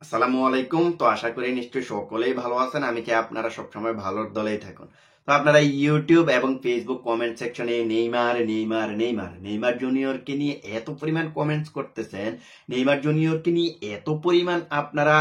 আসসালামু আলাইকুম। তো আশা করি নিশ্চয়ই সকলেই ভালো আছেন। আমি চাই আপনারা সবসময় ভালোর দলেই থাকুন। তো আপনারা ইউটিউব এবং ফেসবুক কমেন্ট সেকশনে নেইমার নেইমার নেইমার নেইমার জুনিয়রকে নিয়ে এত পরিমাণ কমেন্টস করতেছেন, নেইমার জুনিয়রকে নিয়ে এত পরিমাণ আপনারা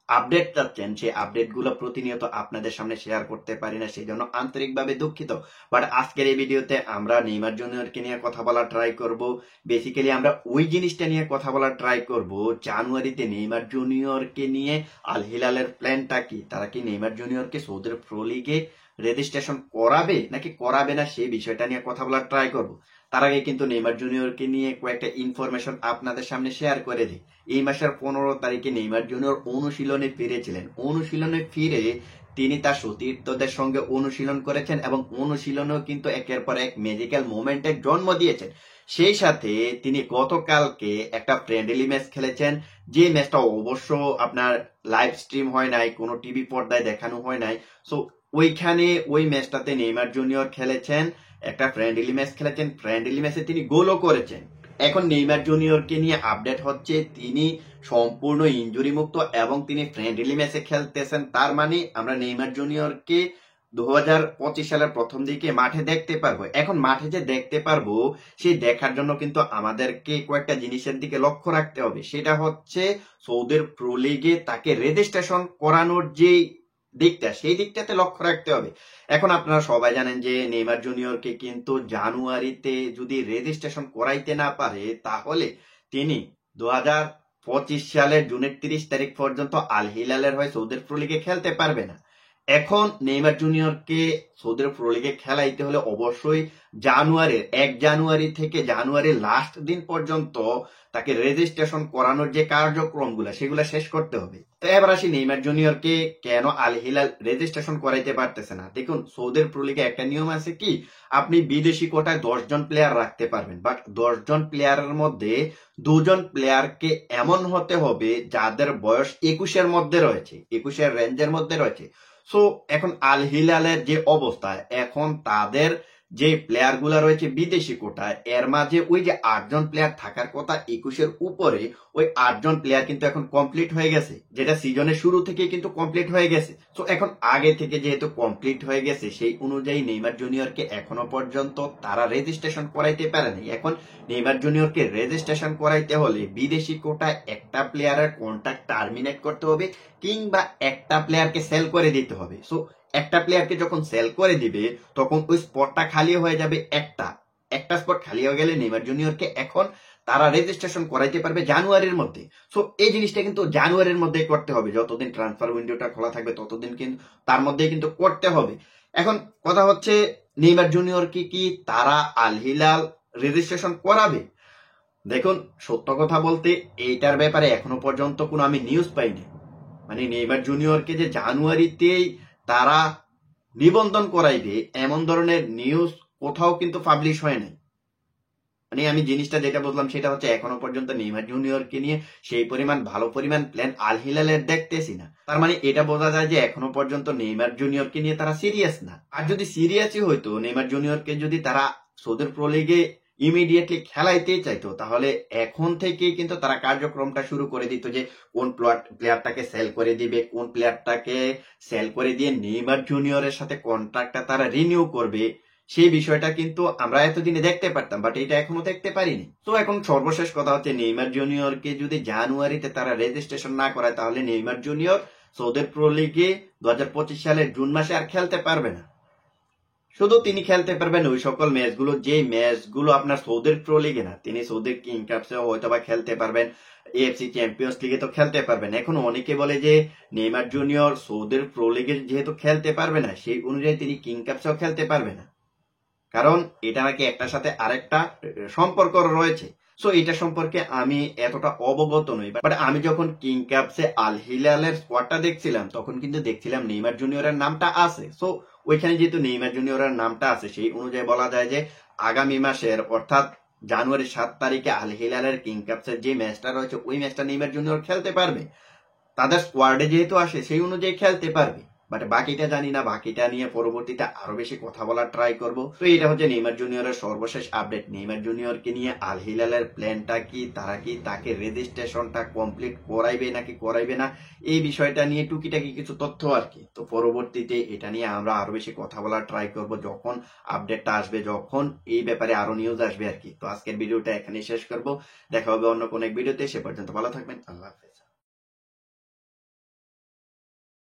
আপডেট চাচ্ছেন, সেই আপডেটগুলো প্রতিনিয়ত আপনাদের সামনে শেয়ার করতে পারি না, সেই জন্য আন্তরিকভাবে দুঃখিত। বাট আজকের এই ভিডিওতে আমরা নেইমার জুনিয়রকে নিয়ে কথা বলা ট্রাই করব। বেসিক্যালি আমরা ওই জিনিসটা নিয়ে কথা বলার ট্রাই করব, জানুয়ারিতে নেইমার জুনিয়রকে নিয়ে আল হিলালের প্ল্যানটা কি, তারা কি নেইমার জুনিয়রকে সৌদির প্রো লিগে রেজিস্ট্রেশন করাবে নাকি করাবে না, সেই বিষয়টা নিয়ে কথা বলার ট্রাই করব। তার আগে কিন্তু নেইমার জুনিয়রকে নিয়ে কয়েকটা ইনফরমেশন আপনাদের সামনে শেয়ার করে দিই। এই মাসের 15 তারিখে নেইমার জুনিয়র অনুশীলনে ফিরেছিলেন। অনুশীলনে ফিরে তিনি তার সতীর্থদের সঙ্গে অনুশীলন করেছেন এবং অনুশীলনেও কিন্তু একের পর এক ম্যাজিক্যাল মোমেন্টের জন্ম দিয়েছেন। সেই সাথে তিনি গতকালকে একটা ফ্রেন্ডলি ম্যাচ খেলেছেন, যে ম্যাচটা অবশ্য আপনার লাইভ স্ট্রিম হয় নাই, কোনো টিভি পর্দায় দেখানো হয় নাই। সো ওইখানে ওই ম্যাচটাতে নেইমার জুনিয়র খেলেছেন, একটা ফ্রেন্ডলি ম্যাচ খেলেছেন, ফ্রেন্ডলি ম্যাচে তিনি গোলও করেছেন। এখন নেইমার জুনিয়রকে নিয়ে আপডেট হচ্ছে তিনি সম্পূর্ণ ইনজুরি মুক্ত এবং তিনি ফ্রেন্ডলি ম্যাচে খেলতেছেন। তার মানে আমরা নেইমার জুনিয়রকে 2025 সালের প্রথম দিকে মাঠে দেখতে পারবো। এখন মাঠে যে দেখতে পারবো, সেই দেখার জন্য কিন্তু আমাদেরকে কয়েকটা জিনিসের দিকে লক্ষ্য রাখতে হবে। সেটা হচ্ছে সৌদির প্রো লিগে তাকে রেজিস্ট্রেশন করানোর যে দিকটা, সেই দিকটাতে লক্ষ্য রাখতে হবে। এখন আপনারা সবাই জানেন যে নেইমার জুনিয়রকে কিন্তু জানুয়ারিতে যদি রেজিস্ট্রেশন করাইতে না পারে, তাহলে তিনি 2025 সালের জুনের 30 তারিখ পর্যন্ত আল হিলালের হয়ে সৌদির প্রো লিগে খেলতে পারবে না। এখন নেইমার জুনিয়রকে সৌদির প্রো লিগে খেলাইতে হলে অবশ্যই জানুয়ারির 1 জানুয়ারি থেকে জানুয়ারির লাস্ট দিন পর্যন্ত তাকে রেজিস্ট্রেশন করানোর যে কার্যক্রমগুলো, সেগুলো শেষ করতে হবে। তো এবার আসি নেইমার জুনিয়রকে কেন আল হিলাল রেজিস্ট্রেশন করাইতে পারতেছে না। দেখুন, সৌদির প্রো লিগে একটা নিয়ম আছে কি, আপনি বিদেশি কোটায় 10 জন প্লেয়ার রাখতে পারবেন, বাট 10 জন প্লেয়ারের মধ্যে 2 জন প্লেয়ারকে এমন হতে হবে যাদের বয়স 21-এর মধ্যে রয়েছে, 21-এর রেঞ্জের মধ্যে রয়েছে। সো এখন আল হিলালের যে অবস্থা, এখন তাদের যে প্লেয়ার গুলা রয়েছে বিদেশি কোটায়, এর মাঝে ওই যে 8 জন প্লেয়ার থাকার কথা 21-এর উপরে, ওই 8 জন প্লেয়ার কিন্তু এখন কমপ্লিট হয়ে গেছে, যেটা সিজনের শুরু থেকে কিন্তু কমপ্লিট হয়ে গেছে। সো এখন আগে থেকে যেহেতু কমপ্লিট হয়ে গেছে, সেই অনুযায়ী নেইমার জুনিয়রকে এখনো পর্যন্ত তারা রেজিস্ট্রেশন করাইতে পারেনি। এখন নেইমার জুনিয়রকে রেজিস্ট্রেশন করাইতে হলে বিদেশি কোটায় একটা প্লেয়ারের কন্ট্রাক্ট টার্মিনেট করতে হবে, কিংবা একটা প্লেয়ারকে সেল করে দিতে হবে। সো একটা প্লেয়ারকে যখন সেল করে দিবে, তখন ওই স্পটটা খালি হয়ে যাবে। একটা স্পট খালি হয়ে গেলে নেইমার জুনিয়রকে এখন তারা রেজিস্ট্রেশন করাইতে পারবে জানুয়ারির মধ্যে। সো এই জিনিসটা কিন্তু জানুয়ারির মধ্যে করতে হবে, যতদিন ট্রান্সফার উইন্ডোটা খোলা থাকবে ততদিন কিন্তু তার মধ্যে কিন্তু করতে হবে। এখন কথা হচ্ছে, নেইমার জুনিয়রকে কি তারা আল হিলাল রেজিস্ট্রেশন করাবে? দেখুন, সত্য কথা বলতে এইটার ব্যাপারে এখনো পর্যন্ত কোনো আমি নিউজ পাইনি। মানে নেইমার জুনিয়রকে যে জানুয়ারিতেই তারা নিবন্ধন করাইবে, এমন ধরনের নিউজ কোথাও কিন্তু পাবলিশ হয় নাই। মানে আমি জিনিসটা যেটা বললাম সেটা হচ্ছে, এখনো পর্যন্ত নেইমার জুনিয়রকে নিয়ে সেই পরিমাণ ভালো পরিমাণ প্ল্যান আল হিলালের দেখতেছি না। তার মানে এটা বোঝা যায় যে এখনো পর্যন্ত নেইমার জুনিয়রকে নিয়ে তারা সিরিয়াস না। আর যদি সিরিয়াসই হইতো, নেইমার জুনিয়রকে যদি তারা সৌদির প্রো লিগে ইমিডিয়েটলি খেলাইতে চাইতো, তাহলে এখন থেকে কিন্তু তারা কার্যক্রমটা শুরু করে দিত, যে কোন প্লেয়ারটাকে সেল করে দিবে, কোন প্লেয়ারটাকে সেল করে দিয়ে নেইমার জুনিয়রের সাথে কন্ট্রাক্টটা তারা রিনিউ করবে, সেই বিষয়টা কিন্তু আমরা এতদিনে দেখতে পারতাম, বাট এটা এখনো দেখতে পারিনি। তো এখন সর্বশেষ কথা হচ্ছে, নেইমার জুনিয়রকে যদি জানুয়ারিতে তারা রেজিস্ট্রেশন না করায়, তাহলে নেইমার জুনিয়র সৌদি প্রো লিগে 2025 সালের জুন মাসে আর খেলতে পারবে না। শুধু তিনি খেলতে পারবেন ওই সকল ম্যাচগুলো, যে ম্যাচগুলো আপনার সৌদির প্রো লিগে না। তিনি সৌদির কিং কাপসে হয়তো বা খেলতে পারবেন, এএফসি চ্যাম্পিয়ন্স লিগে তো খেলতে পারবেন। এখন অনেকে বলে যে নেইমার জুনিয়র সৌদির প্রো লিগে যেহেতু খেলতে পারবে না, সেই অনুযায়ী তিনি কিং কাপসেও খেলতে পারবে না, কারণ এটা নাকি একটার সাথে আরেকটা সম্পর্ক রয়েছে। সো এটা সম্পর্কে আমি এতটা অবগত নই, বাট আমি যখন কিং কাপসে আল হিলালের স্কোয়াডটা দেখছিলাম, তখন কিন্তু দেখছিলাম নেইমার জুনিয়রের নামটা আছে। সো ওইখানে যেহেতু নেইমার জুনিয়রের নামটা আছে, সেই অনুযায়ী বলা যায় যে আগামী মাসের অর্থাৎ জানুয়ারি 7 তারিখে আল হিলালের কিং কাপসের যে ম্যাচটা রয়েছে, ওই ম্যাচটা নেইমার জুনিয়র খেলতে পারবে। তাদের স্কোয়াডে যেহেতু আসে, সেই অনুযায়ী খেলতে পারবে। বাট বাকিটা জানি না, বাকিটা নিয়ে পরবর্তীতে আরো বেশি কথা বলার ট্রাই করব। তো এটা হচ্ছে নেইমার জুনিয়রের সর্বশেষ আপডেট। নেইমার জুনিয়রকে নিয়ে আল হিলালের প্ল্যানটা কি, তারা কি তাকে রেজিস্ট্রেশনটা কমপ্লিট করাইবে নাকি করাইবে না, এই বিষয়টা নিয়ে টুকিটাকি কিছু তথ্য আর কি। তো পরবর্তীতে এটা নিয়ে আমরা আরো বেশি কথা বলার ট্রাই করব যখন আপডেটটা আসবে, যখন এই ব্যাপারে আরো নিউজ আসবে আর কি। তো আজকের ভিডিওটা এখানেই শেষ করব, দেখা হবে অন্য কোনো এক ভিডিওতে। সে পর্যন্ত ভালো থাকবেন, আল্লাহ হাফেজ।